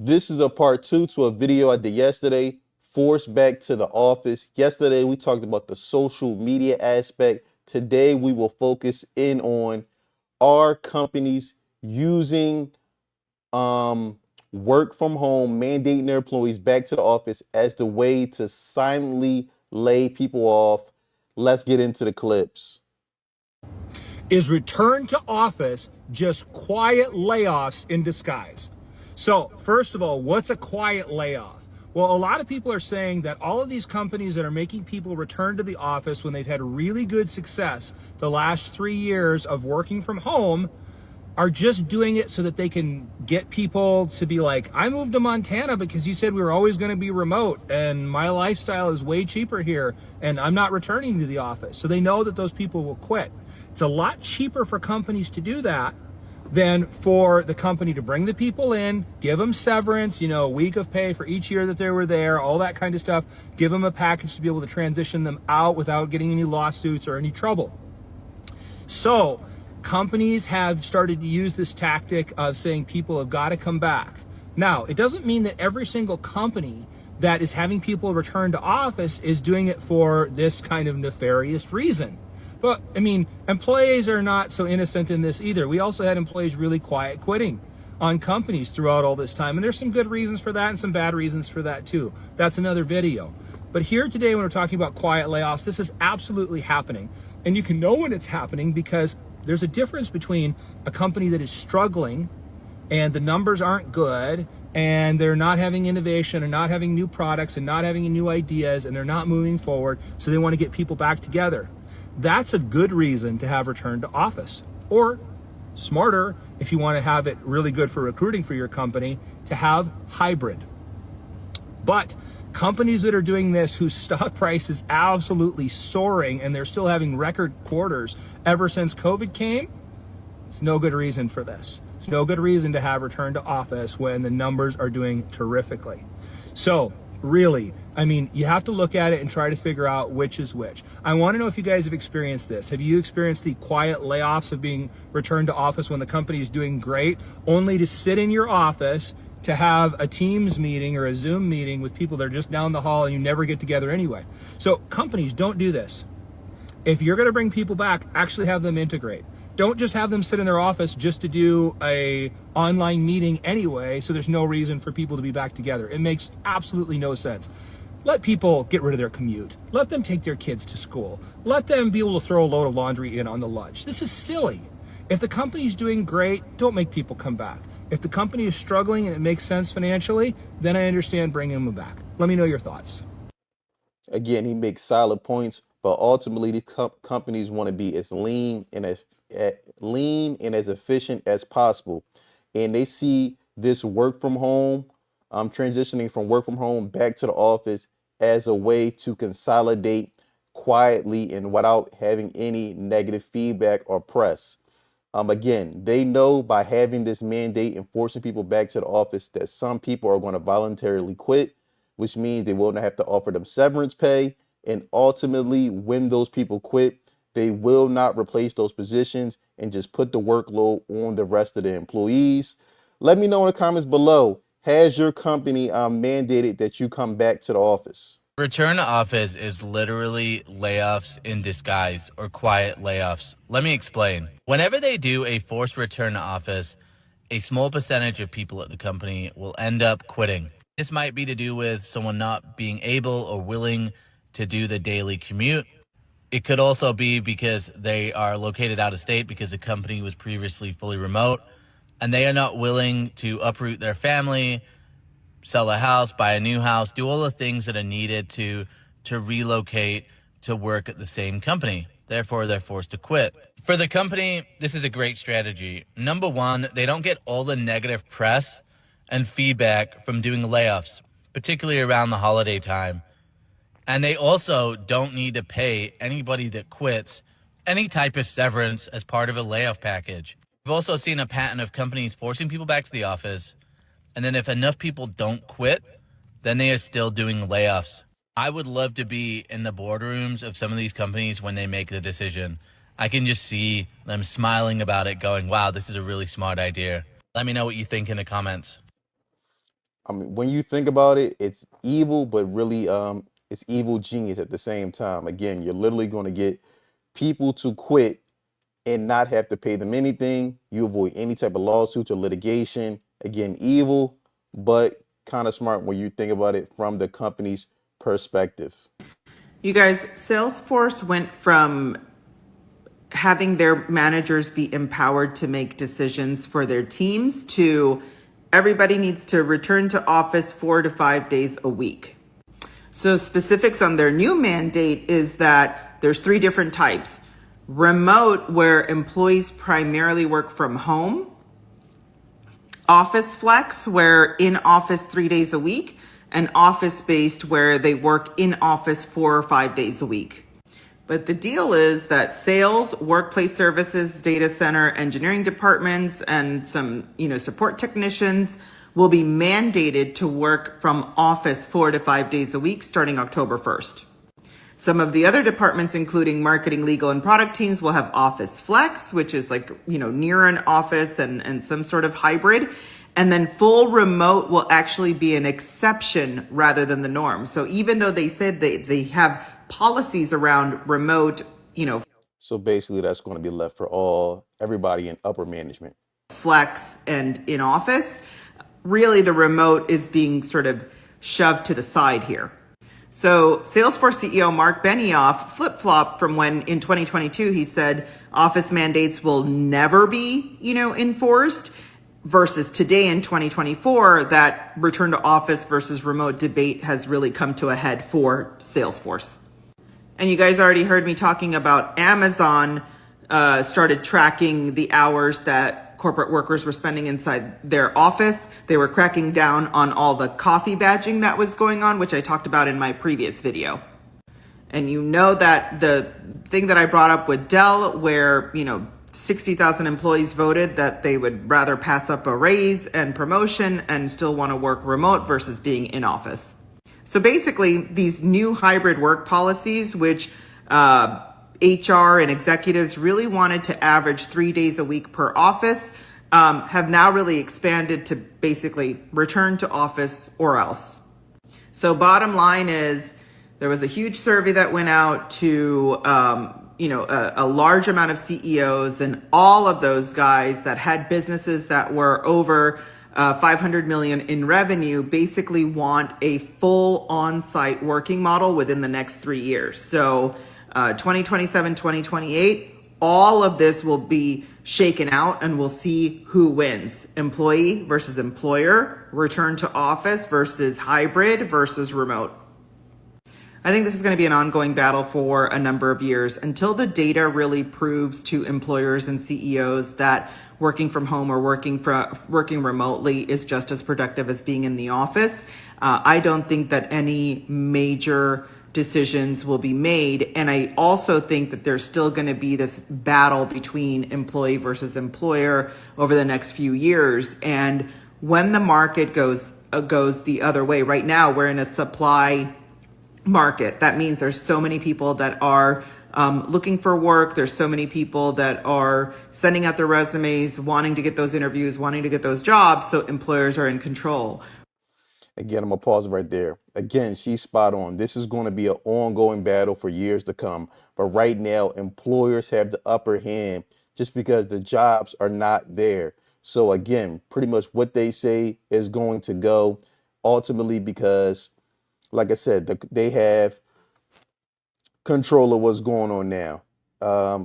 This is a part two to a video I did yesterday, forced back to the office. Yesterday, we talked about the social media aspect. Today, we will focus in on are companies using work from home, mandating their employees back to the office as the way to silently lay people off. Let's get into the clips. Is return to office just quiet layoffs in disguise? So, first of all, what's a quiet layoff? Well, a lot of people are saying that all of these companies that are making people return to the office when they've had really good success the last 3 years of working from home are just doing it so that they can get people to be like, I moved to Montana because you said we were always going to be remote and my lifestyle is way cheaper here and I'm not returning to the office. So they know that those people will quit. It's a lot cheaper for companies to do that than for the company to bring the people in, give them severance, a week of pay for each year that they were there, all that kind of stuff, give them a package to be able to transition them out without getting any lawsuits or any trouble. So companies have started to use this tactic of saying people have got to come back. Now, it doesn't mean that every single company that is having people return to office is doing it for this kind of nefarious reason. But employees are not so innocent in this either. We also had employees really quiet quitting on companies throughout all this time. And there's some good reasons for that and some bad reasons for that too. That's another video. But here today, when we're talking about quiet layoffs, this is absolutely happening. And you can know when it's happening because there's a difference between a company that is struggling and the numbers aren't good and they're not having innovation and not having new products and not having new ideas and they're not moving forward, so they want to get people back together. That's a good reason to have return to office. Or smarter, if you want to have it really good for recruiting for your company, to have hybrid. But companies that are doing this whose stock price is absolutely soaring and they're still having record quarters ever since COVID came, it's no good reason for this. It's no good reason to have return to office when the numbers are doing terrifically. So really, you have to look at it and try to figure out which is which. I want to know if you guys have experienced this. Have you experienced the quiet layoffs of being returned to office when the company is doing great, only to sit in your office to have a Teams meeting or a Zoom meeting with people that are just down the hall and you never get together anyway? So companies, don't do this. If you're going to bring people back, actually have them integrate. Don't just have them sit in their office just to do a online meeting anyway, so there's no reason for people to be back together. It makes absolutely no sense. Let people get rid of their commute. Let them take their kids to school. Let them be able to throw a load of laundry in on the lunch. This is silly. If the company's doing great, don't make people come back. If the company is struggling and it makes sense financially, then I understand bringing them back. Let me know your thoughts. Again, he makes solid points, but ultimately, these companies want to be as lean and as efficient as possible, and they see this work from home, transitioning from work from home back to the office as a way to consolidate quietly and without having any negative feedback or press. Again, they know by having this mandate and forcing people back to the office that some people are going to voluntarily quit, which means they will not have to offer them severance pay. And ultimately, when those people quit, they will not replace those positions and just put the workload on the rest of the employees. Let me know in the comments below. Has your company mandated that you come back to the office? Return to office is literally layoffs in disguise, or quiet layoffs. Let me explain. Whenever they do a forced return to office, a small percentage of people at the company will end up quitting. This might be to do with someone not being able or willing to do the daily commute. It could also be because they are located out of state because the company was previously fully remote and they are not willing to uproot their family, sell a house, buy a new house, do all the things that are needed to relocate to work at the same company. Therefore, they're forced to quit. For the company, this is a great strategy. Number one, they don't get all the negative press and feedback from doing layoffs, particularly around the holiday time. And they also don't need to pay anybody that quits any type of severance as part of a layoff package. We've also seen a pattern of companies forcing people back to the office, and then if enough people don't quit, then they are still doing layoffs. I would love to be in the boardrooms of some of these companies when they make the decision. I can just see them smiling about it, going, wow, this is a really smart idea. Let me know what you think in the comments. I mean, when you think about it, it's evil, but really, it's evil genius at the same time. Again, you're literally going to get people to quit and not have to pay them anything. You avoid any type of lawsuits or litigation. Again, evil, but kind of smart when you think about it from the company's perspective. You guys, Salesforce went from having their managers be empowered to make decisions for their teams to everybody needs to return to office 4 to 5 days a week. So specifics on their new mandate is that there's 3 different types. Remote, where employees primarily work from home. Office flex, where in office 3 days a week. And office based, where they work in office 4 or 5 days a week. But the deal is that sales, workplace services, data center, engineering departments, and some, support technicians will be mandated to work from office 4 to 5 days a week starting October 1st. Some of the other departments, including marketing, legal, and product teams, will have office flex, which is near an office and some sort of hybrid. And then full remote will actually be an exception rather than the norm. So even though they said they have policies around remote, So basically, that's going to be left for everybody in upper management. flex and in office, really the remote is being sort of shoved to the side here. So Salesforce CEO Mark Benioff flip-flopped from when in 2022 he said office mandates will never be, enforced, versus today in 2024 that return to office versus remote debate has really come to a head for Salesforce. And you guys already heard me talking about Amazon started tracking the hours that corporate workers were spending inside their office. They were cracking down on all the coffee badging that was going on, which I talked about in my previous video. And you know that the thing that I brought up with Dell, where, 60,000 employees voted that they would rather pass up a raise and promotion and still want to work remote versus being in office. So basically, these new hybrid work policies, which HR and executives really wanted to average 3 days a week per office, have now really expanded to basically return to office or else. So bottom line is there was a huge survey that went out to a large amount of CEOs, and all of those guys that had businesses that were over 500 million in revenue basically want a full on-site working model within the next 3 years. So 2027, 2028, all of this will be shaken out and we'll see who wins. Employee versus employer, return to office versus hybrid versus remote. I think this is going to be an ongoing battle for a number of years until the data really proves to employers and CEOs that working from home or working remotely is just as productive as being in the office. I don't think that any major decisions will be made. And I also think that there's still going to be this battle between employee versus employer over the next few years. And when the market goes the other way, right now we're in a supply market. That means there's so many people that are looking for work. There's so many people that are sending out their resumes, wanting to get those interviews, wanting to get those jobs. So employers are in control. Again, I'm going to pause right there. Again, she's spot on. This is going to be an ongoing battle for years to come. But right now, employers have the upper hand just because the jobs are not there. So again, pretty much what they say is going to go ultimately because, like I said, they have control of what's going on now.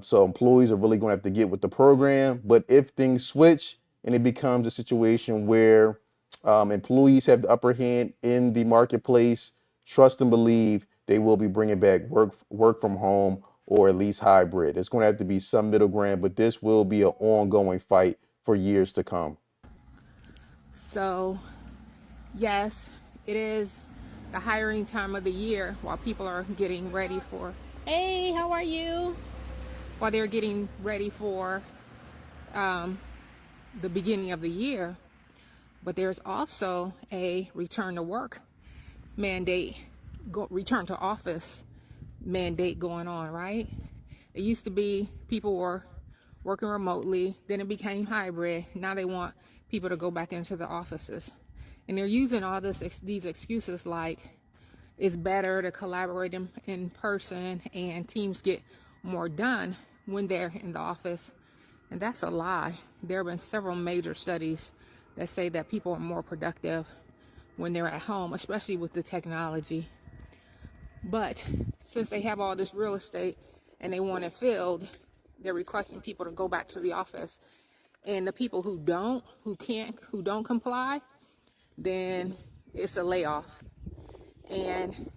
So employees are really going to have to get with the program. But if things switch and it becomes a situation where employees have the upper hand in the marketplace, trust and believe they will be bringing back work from home or at least hybrid. It's going to have to be some middle ground, but this will be an ongoing fight for years to come. So, yes, it is the hiring time of the year while people are getting ready for, hey, how are you? While they're getting ready for the beginning of the year. But there's also a return to work mandate, return to office mandate going on, right? It used to be people were working remotely, then it became hybrid. Now they want people to go back into the offices. And they're using all these excuses like it's better to collaborate in person and teams get more done when they're in the office. And that's a lie. There have been several major studies that say that people are more productive when they're at home, especially with the technology. But since they have all this real estate and they want it filled, they're requesting people to go back to the office. And the people who don't comply, then it's a layoff. And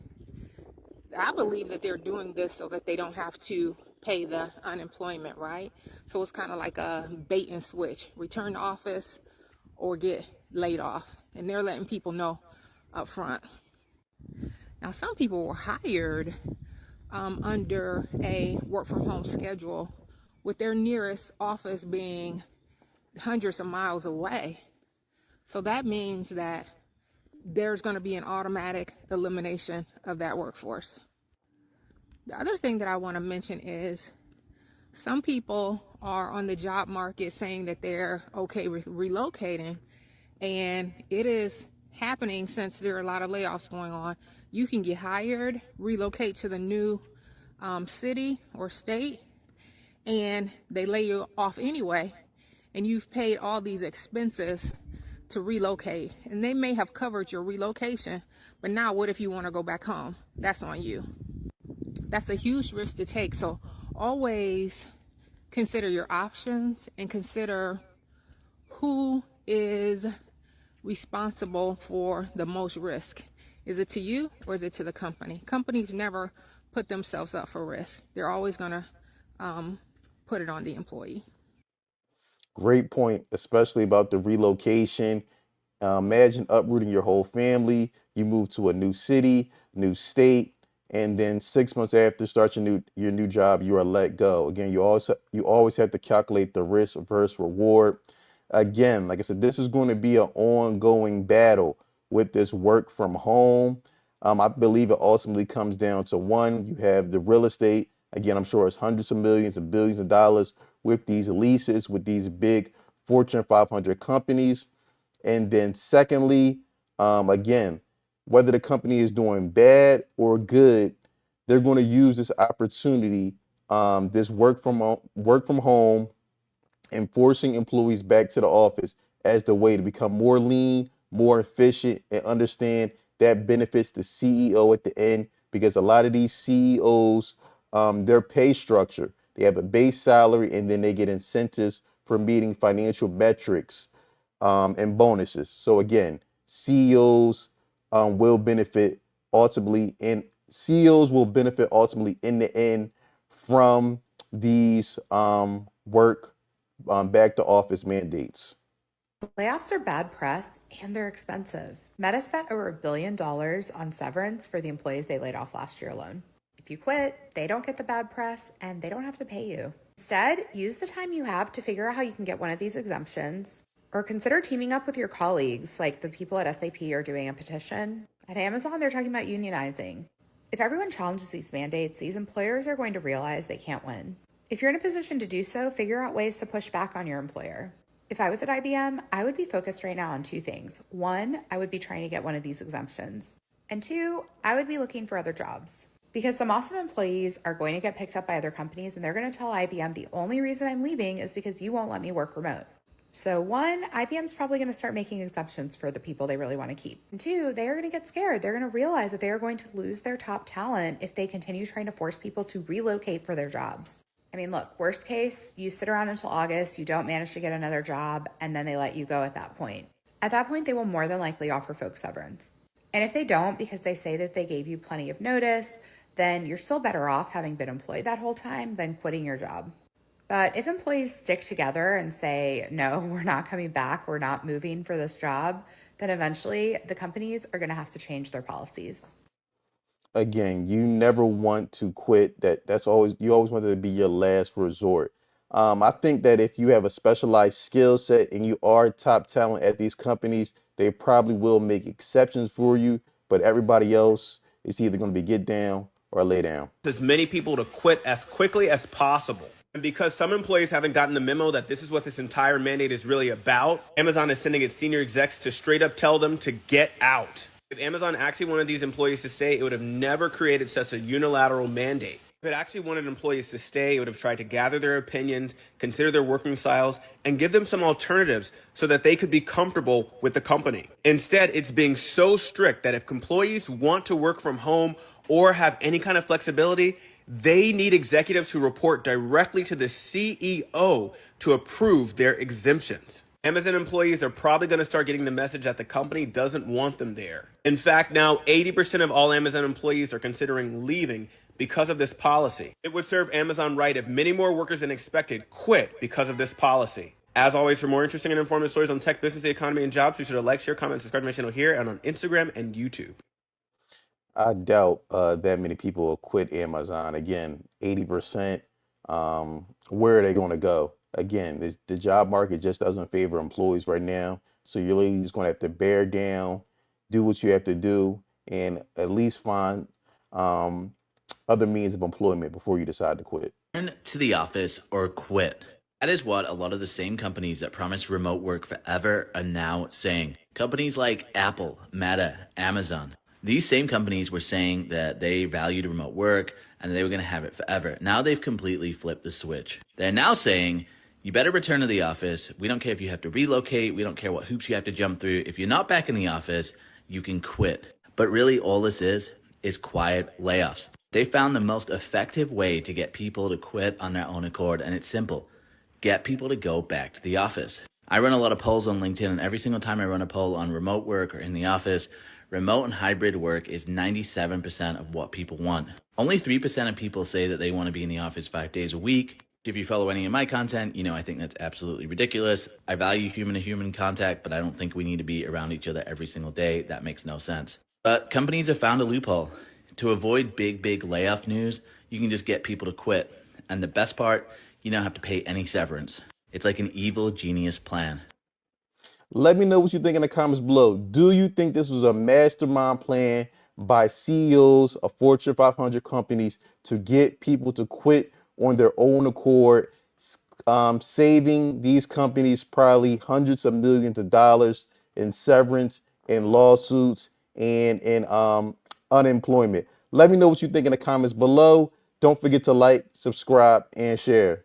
I believe that they're doing this so that they don't have to pay the unemployment, right? So it's kind of like a bait and switch, return to office or get laid off. And they're letting people know up front. Now, some people were hired under a work from home schedule with their nearest office being hundreds of miles away. So that means that there's going to be an automatic elimination of that workforce. The other thing that I want to mention is some people are on the job market saying that they're okay with relocating, and it is happening since there are a lot of layoffs going on. You can get hired, relocate to the new city or state, and they lay you off anyway, and you've paid all these expenses to relocate, and they may have covered your relocation, but now what if you want to go back home? That's on you. That's a huge risk to take. So always consider your options and consider who is responsible for the most risk. Is it to you or is it to the company? Companies never put themselves up for risk. They're always going to put it on the employee. Great point, especially about the relocation. Imagine uprooting your whole family. You move to a new city, new state, and then 6 months after start your new job, you are let go. Again, you always have to calculate the risk versus reward. Again, like I said, this is going to be an ongoing battle with this work from home. I believe it ultimately comes down to one, you have the real estate. Again, I'm sure it's hundreds of millions and billions of dollars with these leases, with these big Fortune 500 companies. And then secondly, again, whether the company is doing bad or good, they're going to use this opportunity, this work from home, and forcing employees back to the office as the way to become more lean, more efficient, and understand that benefits the CEO at the end because a lot of these CEOs, their pay structure, they have a base salary and then they get incentives for meeting financial metrics and bonuses. So again, CEOs will benefit ultimately, and CEOs will benefit ultimately in the end from these work back to office mandates. Layoffs are bad press and they're expensive. Meta spent over $1 billion on severance for the employees they laid off last year alone. If you quit, they don't get the bad press and they don't have to pay you. Instead, use the time you have to figure out how you can get one of these exemptions, or consider teaming up with your colleagues, like the people at SAP are doing a petition. At Amazon, they're talking about unionizing. If everyone challenges these mandates, these employers are going to realize they can't win. If you're in a position to do so, figure out ways to push back on your employer. If I was at IBM, I would be focused right now on two things. One, I would be trying to get one of these exemptions. And two, I would be looking for other jobs. Because some awesome employees are going to get picked up by other companies and they're going to tell IBM the only reason I'm leaving is because you won't let me work remote. So one, IBM's probably going to start making exceptions for the people they really want to keep. And two, they are going to get scared. They're going to realize that they are going to lose their top talent if they continue trying to force people to relocate for their jobs. I mean, look, worst case, you sit around until August, you don't manage to get another job, and then they let you go at that point. At that point, they will more than likely offer folks severance. And if they don't, because they say that they gave you plenty of notice, then you're still better off having been employed that whole time than quitting your job. But if employees stick together and say, no, we're not coming back, we're not moving for this job, then eventually the companies are going to have to change their policies. Again, you never want to quit. You always want it to be your last resort. I think that if you have a specialized skill set and you are top talent at these companies, they probably will make exceptions for you, but everybody else is either going to be get down or lay down. As many people to quit as quickly as possible. And because some employees haven't gotten the memo that this is what this entire mandate is really about, Amazon is sending its senior execs to straight up tell them to get out. If Amazon actually wanted these employees to stay, it would have never created such a unilateral mandate. If it actually wanted employees to stay, it would have tried to gather their opinions, consider their working styles, and give them some alternatives so that they could be comfortable with the company. Instead, it's being so strict that if employees want to work from home or have any kind of flexibility, they need executives who report directly to the CEO to approve their exemptions. Amazon employees are probably going to start getting the message that the company doesn't want them there. In fact, now 80% of all Amazon employees are considering leaving because of this policy. It would serve Amazon right if many more workers than expected quit because of this policy. As always, for more interesting and informative stories on tech, business, the economy, and jobs, be sure to like, share, comment, subscribe to my channel here and on Instagram and YouTube. I doubt that many people will quit Amazon. Again, 80%. Where are they going to go? Again, the job market just doesn't favor employees right now. So you're really just going to have to bear down, do what you have to do, and at least find other means of employment before you decide to quit. Return to the office or quit. That is what a lot of the same companies that promise remote work forever are now saying. Companies like Apple, Meta, Amazon. These same companies were saying that they valued remote work and they were going to have it forever. Now they've completely flipped the switch. They're now saying, you better return to the office. We don't care if you have to relocate. We don't care what hoops you have to jump through. If you're not back in the office, you can quit. But really all this is quiet layoffs. They found the most effective way to get people to quit on their own accord, and it's simple. Get people to go back to the office. I run a lot of polls on LinkedIn, and every single time I run a poll on remote work or in the office, remote and hybrid work is 97% of what people want. Only 3% of people say that they want to be in the office 5 days a week. If you follow any of my content, you know I think that's absolutely ridiculous. I value human-to-human contact, but I don't think we need to be around each other every single day. That makes no sense. But companies have found a loophole. To avoid big layoff news, you can just get people to quit. And the best part, you don't have to pay any severance. It's like an evil genius plan. Let me know what you think in the comments below. Do you think this was a mastermind plan by CEOs of Fortune 500 companies to get people to quit on their own accord, saving these companies probably hundreds of millions of dollars in severance and lawsuits and in unemployment? Let me know what you think in the comments below. Don't forget to like, subscribe, and share.